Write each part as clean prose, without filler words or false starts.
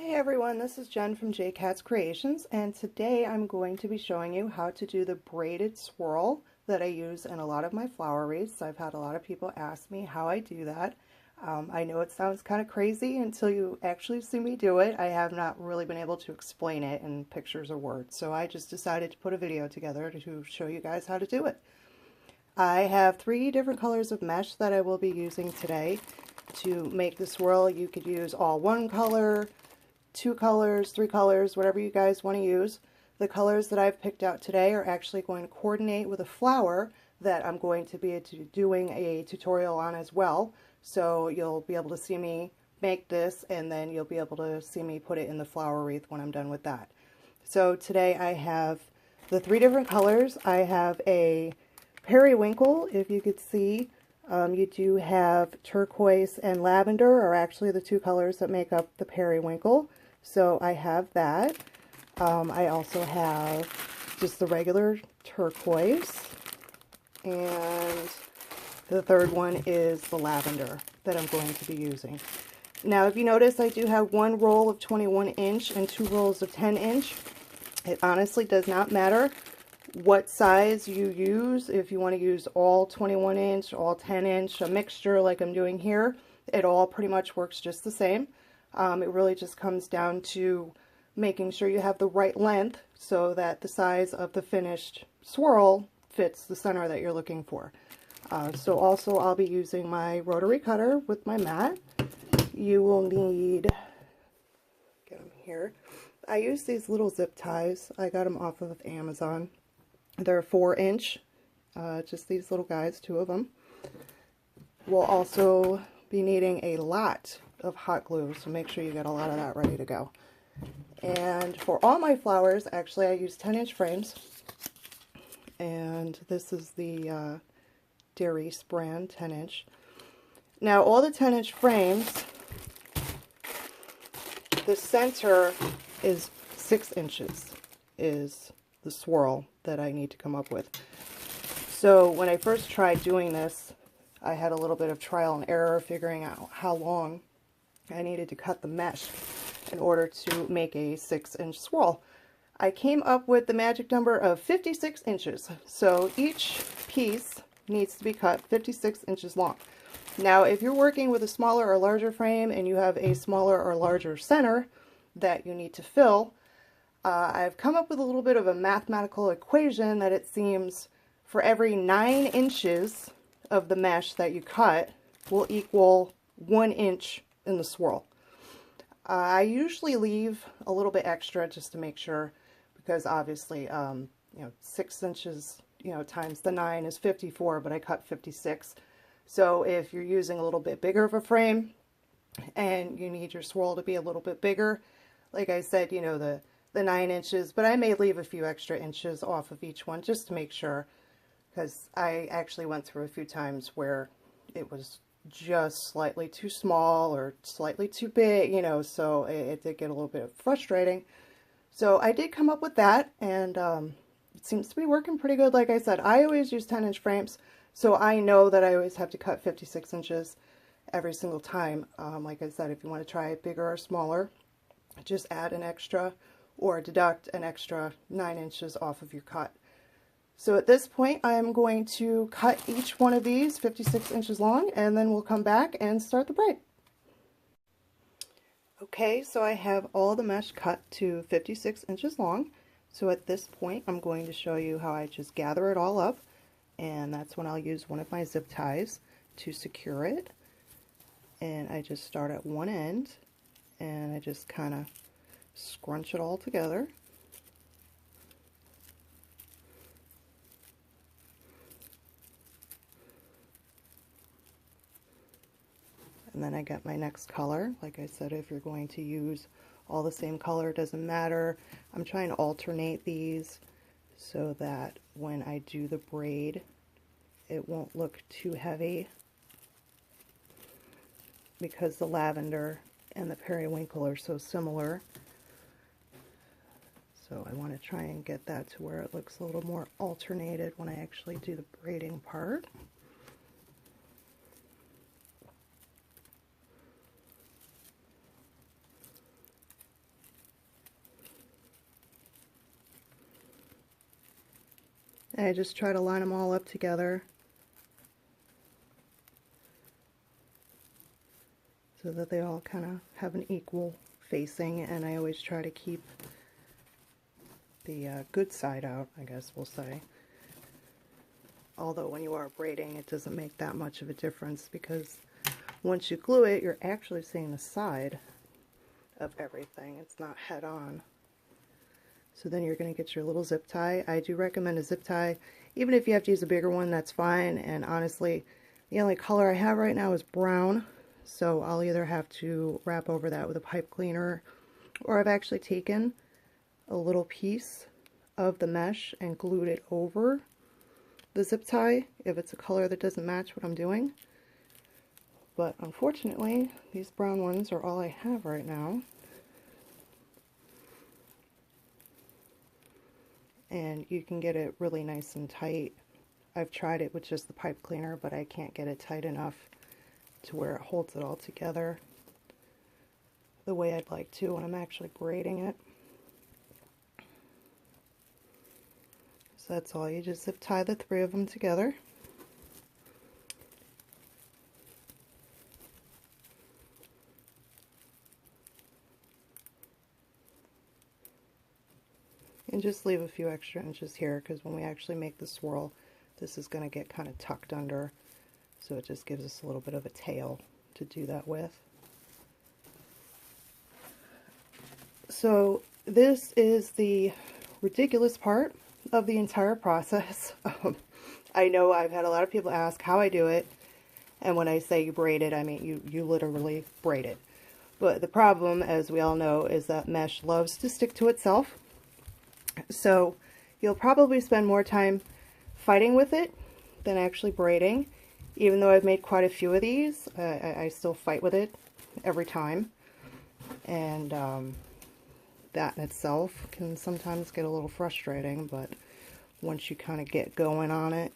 Hey everyone, this is Jen from JKatsKreations, and today I'm going to be showing you how to do the braided swirl that I use in a lot of my flower wreaths. I've had a lot of people ask me how I do that. I know it sounds kind of crazy until you actually see me do it. I have not really been able to explain it in pictures or words, so I just decided to put a video together to show you guys how to do it. I have 3 different colors of mesh that I will be using today to make the swirl. You could use all one color, 2 colors, 3 colors, whatever you guys want to use. The colors that I've picked out today are actually going to coordinate with a flower that I'm going to be doing a tutorial on as well. So you'll be able to see me make this, and then you'll be able to see me put it in the flower wreath when I'm done with that. So today I have the 3 different colors. I have a periwinkle, if you could see. You do have turquoise and lavender are actually the 2 colors that make up the periwinkle. So I have that. I also have just the regular turquoise. And the 3rd one is the lavender that I'm going to be using. Now if you notice, I do have 1 roll of 21 inch and 2 rolls of 10 inch. It honestly does not matter what size you use. If you want to use all 21 inch, all 10 inch, a mixture like I'm doing here, it all pretty much works just the same. It really just comes down to making sure you have the right length so that the size of the finished swirl fits the center that you're looking for. So also I'll be using my rotary cutter with my mat. You will need, get them here. I use these little zip ties. I got them off of Amazon. They're 4 inch, just these little guys, 2 of them. We'll also be needing a lot of hot glue, so make sure you get a lot of that ready to go. And for all my flowers, actually I use 10 inch frames, and this is the Wreaths brand 10 inch. Now all the 10 inch frames, the center is 6 inches is the swirl that I need to come up with. So when I first tried doing this, I had a little bit of trial and error figuring out how long I needed to cut the mesh in order to make a 6 inch swirl. I came up with the magic number of 56 inches. So each piece needs to be cut 56 inches long. Now if you're working with a smaller or larger frame and you have a smaller or larger center that you need to fill, I've come up with a little bit of a mathematical equation that it seems for every 9 inches of the mesh that you cut will equal 1 inch in the swirl. I usually leave a little bit extra just to make sure, because obviously 6 inches times the 9 is 54, but I cut 56. So if you're using a little bit bigger of a frame and you need your swirl to be a little bit bigger, like I said, the 9 inches, but I may leave a few extra inches off of each one just to make sure, because I actually went through a few times where it was just slightly too small or slightly too big, so it did get a little bit frustrating. So I did come up with that, and it seems to be working pretty good. Like I said, I always use 10 inch frames, so I know that I always have to cut 56 inches every single time. Like I said, if you want to try it bigger or smaller, just add an extra or deduct an extra 9 inches off of your cut. So at this point, I'm going to cut each one of these 56 inches long, and then we'll come back and start the braid. Okay, so I have all the mesh cut to 56 inches long. So at this point, I'm going to show you how I just gather it all up, and that's when I'll use one of my zip ties to secure it. And I just start at one end, and I just kind of scrunch it all together. And then I get my next color. Like I said, if you're going to use all the same color, it doesn't matter. I'm trying to alternate these so that when I do the braid, it won't look too heavy, because the lavender and the periwinkle are so similar. So I want to try and get that to where it looks a little more alternated when I actually do the braiding part. And I just try to line them all up together so that they all kind of have an equal facing, and I always try to keep the good side out, I guess we'll say. Although when you are braiding, it doesn't make that much of a difference, because once you glue it, you're actually seeing the side of everything. It's not head on. So then you're going to get your little zip tie. I do recommend a zip tie. Even if you have to use a bigger one, that's fine. And honestly, the only color I have right now is brown. So I'll either have to wrap over that with a pipe cleaner, or I've actually taken a little piece of the mesh and glued it over the zip tie if it's a color that doesn't match what I'm doing. But unfortunately, these brown ones are all I have right now. And you can get it really nice and tight. I've tried it with just the pipe cleaner, but I can't get it tight enough to where it holds it all together the way I'd like to when I'm actually braiding it. So that's all. You just zip tie the 3 of them together. And just leave a few extra inches here, because when we actually make the swirl, this is going to get kind of tucked under. So it just gives us a little bit of a tail to do that with. So this is the ridiculous part of the entire process. I know I've had a lot of people ask how I do it, and when I say you braid it, I mean you literally braid it. But the problem, as we all know, is that mesh loves to stick to itself. So you'll probably spend more time fighting with it than actually braiding. Even though I've made quite a few of these, I still fight with it every time. And that in itself can sometimes get a little frustrating, but once you kind of get going on it,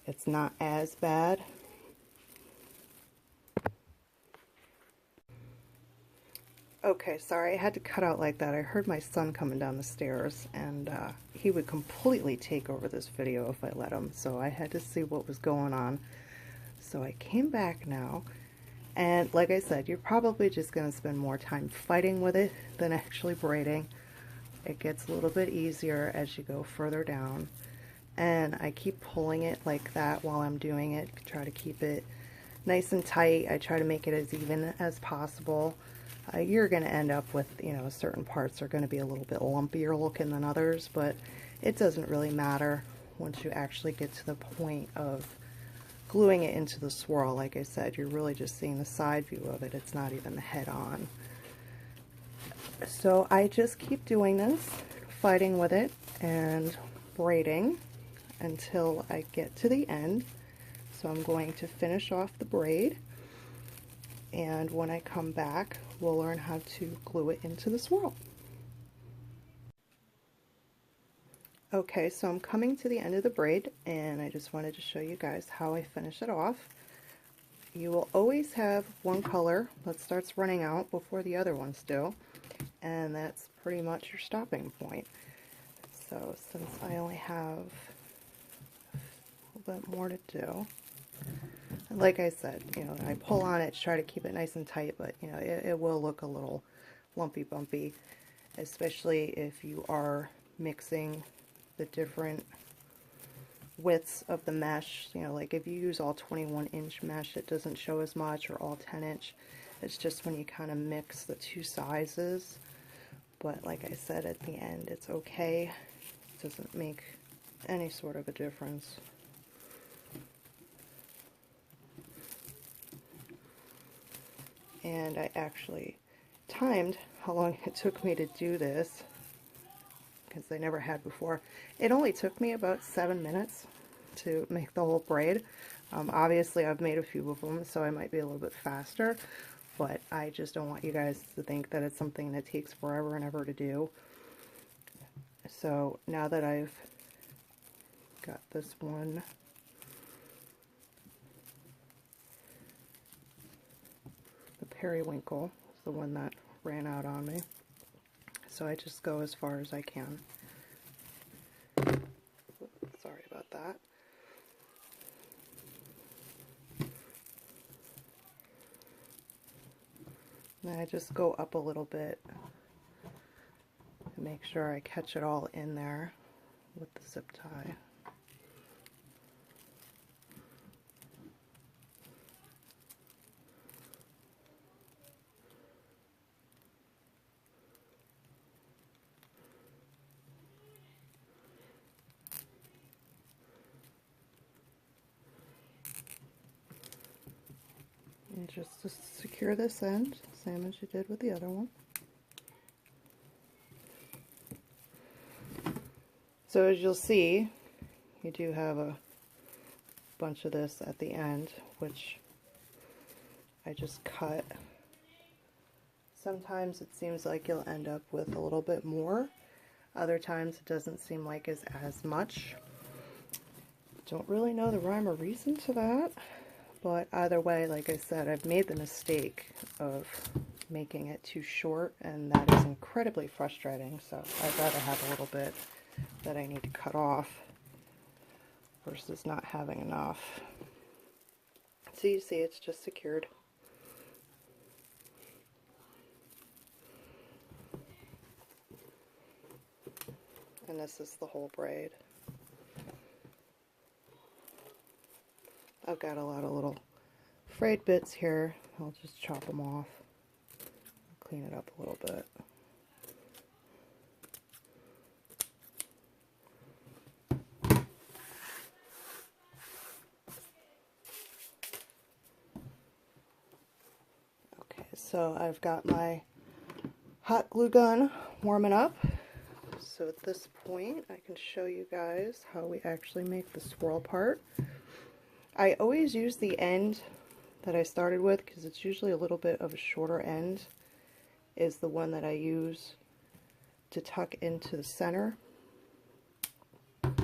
it's not as bad. Okay, sorry, I had to cut out like that. I heard my son coming down the stairs, and he would completely take over this video if I let him, so I had to see what was going on. So I came back now, and like I said, you're probably just going to spend more time fighting with it than actually braiding. It gets a little bit easier as you go further down, and I keep pulling it like that while I'm doing it, try to keep it nice and tight. I try to make it as even as possible. You're going to end up with, you know, certain parts are going to be a little bit lumpier looking than others, but it doesn't really matter once you actually get to the point of gluing it into the swirl. Like I said, you're really just seeing the side view of it. It's not even the head on. So I just keep doing this, fighting with it and braiding until I get to the end. So I'm going to finish off the braid, and when I come back, we'll learn how to glue it into the swirl. Okay, so I'm coming to the end of the braid, and I just wanted to show you guys how I finish it off. You will always have one color that starts running out before the other ones do, and that's pretty much your stopping point. So since I only have a little bit more to do, and like I said, you know, I pull on it to try to keep it nice and tight, but you know, it will look a little lumpy bumpy, especially if you are mixing the different widths of the mesh. You know, like if you use all 21-inch mesh, it doesn't show as much, or all 10-inch. It's just when you kind of mix the two sizes. But like I said, at the end, it's okay. It doesn't make any sort of a difference. And I actually timed how long it took me to do this, because I never had before. It only took me about 7 minutes to make the whole braid. Obviously I've made a few of them, so I might be a little bit faster, but I just don't want you guys to think that it's something that takes forever and ever to do. So now that I've got this one periwinkle, is the one that ran out on me, so I just go as far as I can. Sorry And I just go up a little bit and make sure I catch it all in there with the zip tie. And just to secure this end, same as you did with the other one. So as you'll see, you do have a bunch of this at the end, which I just cut. Sometimes it seems like you'll end up with a little bit more. Other times it doesn't seem like it's as much. Don't really know the rhyme or reason to that. But either way, like I said, I've made the mistake of making it too short, and that is incredibly frustrating. So I'd rather have a little bit that I need to cut off versus not having enough. So you see it's just secured. And this is the whole braid. I've got a lot of little frayed bits here. I'll just chop them off, clean it up a little bit. Okay, so I've got my hot glue gun warming up. So at this point, I can show you guys how we actually make the swirl part. I always use the end that I started with because it's usually a little bit of a shorter end, is the one that I use to tuck into the center. And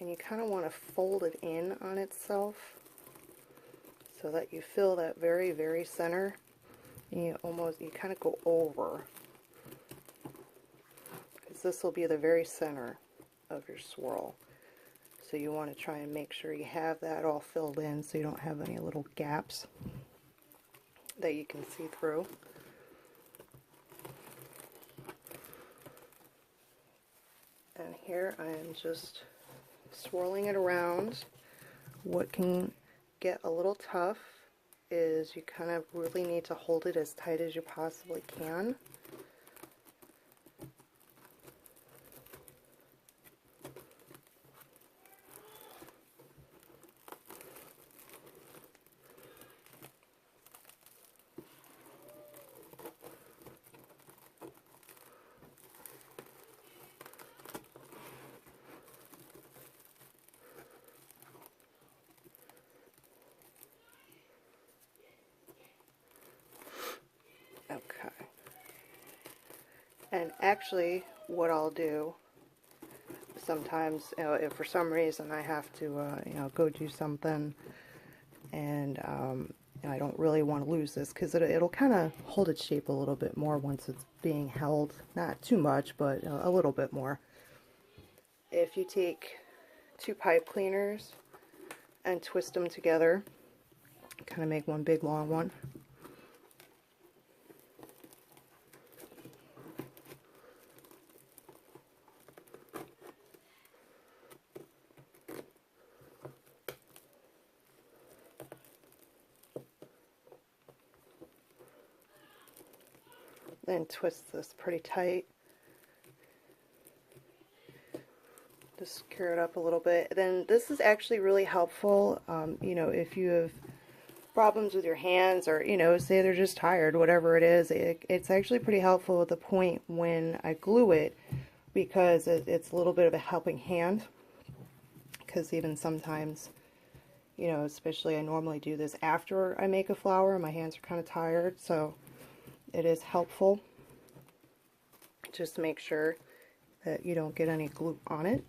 you kind of want to fold it in on itself so that you feel that very, very center. And you kind of go over, because this will be the very center of your swirl. So you want to try and make sure you have that all filled in so you don't have any little gaps that you can see through. And here I am just swirling it around. What can get a little tough is you kind of really need to hold it as tight as you possibly can. Okay. And actually, what I'll do sometimes, if for some reason I have to, go do something, and I don't really want to lose this, because it'll kind of hold its shape a little bit more once it's being held. Not too much, but a little bit more. If you take 2 pipe cleaners and twist them together, kind of make one big long one. Then twist this pretty tight. Just secure it up a little bit. Then this is actually really helpful, if you have problems with your hands, or say they're just tired, whatever it is, it's actually pretty helpful at the point when I glue it, because it's a little bit of a helping hand. Because even sometimes, especially I normally do this after I make a flower, my hands are kind of tired, so it is helpful. Just make sure that you don't get any glue on it,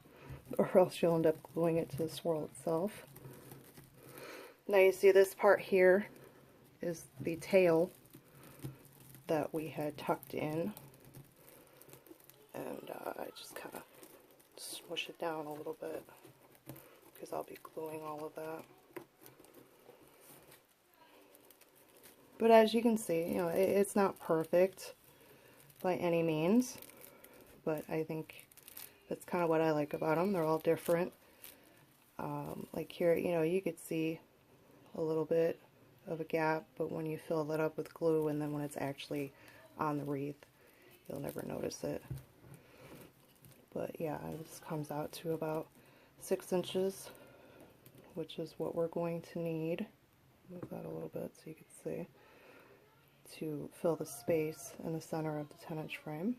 or else you'll end up gluing it to the swirl itself. Now you see this part here is the tail that we had tucked in, and I just kind of smush it down a little bit because I'll be gluing all of that. But as you can see, you know, it's not perfect by any means, but I think that's kind of what I like about them. They're all different. Like here, you know, you could see a little bit of a gap, but when you fill that up with glue and then when it's actually on the wreath, you'll never notice it. But yeah, this comes out to about 6 inches, which is what we're going to need. Move that a little bit so you can see, to fill the space in the center of the 10-inch frame.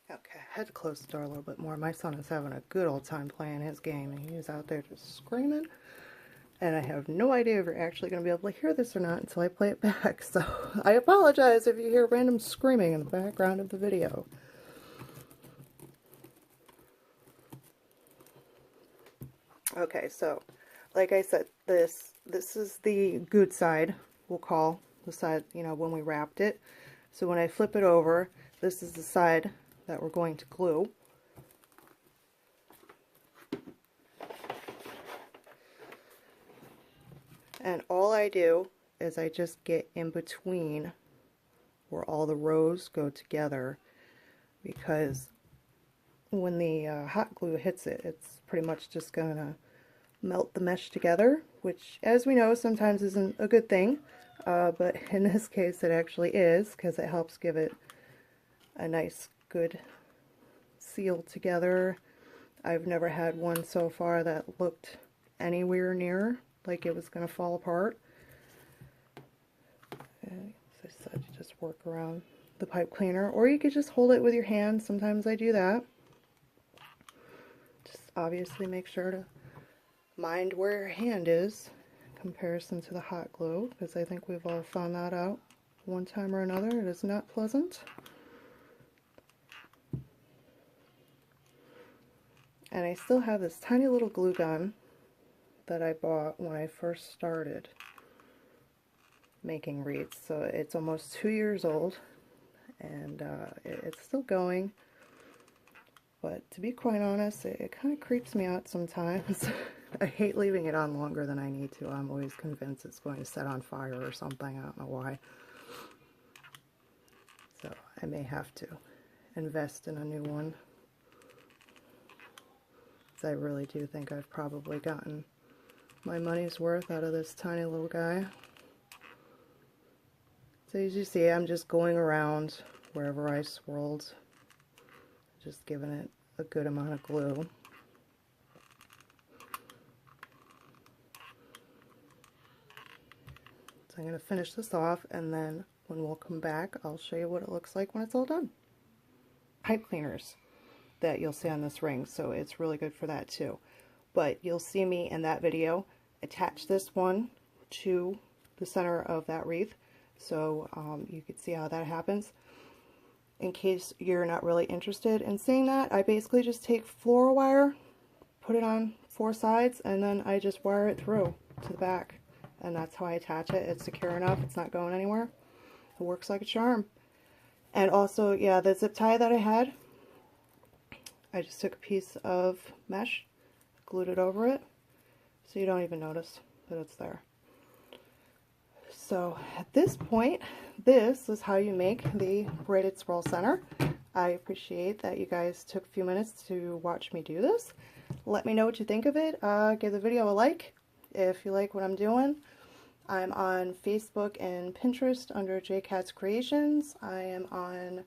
Okay, I had to close the door a little bit more. My son is having a good old time playing his game, and he is out there just screaming. And I have no idea if you're actually going to be able to hear this or not until I play it back. So I apologize if you hear random screaming in the background of the video. Okay, so like I said, this is the good side, we'll call the side, you know, when we wrapped it. So when I flip it over, this is the side that we're going to glue. And all I do is I just get in between where all the rows go together, because when the hot glue hits it, it's pretty much just going to melt the mesh together, which, as we know, sometimes isn't a good thing, but in this case it actually is, because it helps give it a nice good seal together. I've never had one so far that looked anywhere near like it was going to fall apart. And as I said, you just work around the pipe cleaner, or you could just hold it with your hand. Sometimes I do that. Just obviously make sure to mind where your hand is in comparison to the hot glue, because I think we've all found that out one time or another. It is not pleasant. And I still have this tiny little glue gun that I bought when I first started making wreaths. So it's almost 2 years old, and it's still going. But to be quite honest, it kind of creeps me out sometimes. I hate leaving it on longer than I need to. I'm always convinced it's going to set on fire or something. I don't know why. So I may have to invest in a new one. I really do think I've probably gotten my money's worth out of this tiny little guy. So as you see, I'm just going around wherever I swirled, just giving it a good amount of glue. So I'm going to finish this off, and then when we'll come back, I'll show you what it looks like when it's all done. Pipe cleaners that you'll see on this ring, so it's really good for that too. But you'll see me in that video attach this one to the center of that wreath, so you can see how that happens. In case you're not really interested in seeing that, I basically just take floral wire, put it on 4 sides, and then I just wire it through to the back, and that's how I attach it. It's secure enough, it's not going anywhere. It works like a charm. And also, yeah, the zip tie that I had, I just took a piece of mesh, glued it over it, so you don't even notice that it's there. So at this point, this is how you make the braided swirl center. I appreciate that you guys took a few minutes to watch me do this. Let me know what you think of it. Give the video a like if you like what I'm doing. I'm on Facebook and Pinterest under JKatsKreations. I am on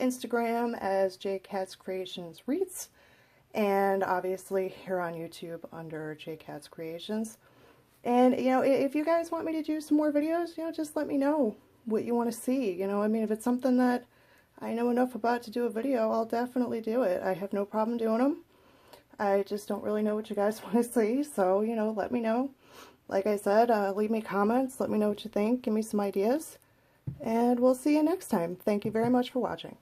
Instagram as JKatsKreations Wreaths, and obviously here on YouTube under JKatsKreations. And you know, if you guys want me to do some more videos, you know, just let me know what you want to see. You know, I mean, if it's something that I know enough about to do a video, I'll definitely do it. I have no problem doing them. I just don't really know what you guys want to see, so you know, let me know. Like I said, leave me comments, let me know what you think, give me some ideas, and we'll see you next time. Thank you very much for watching.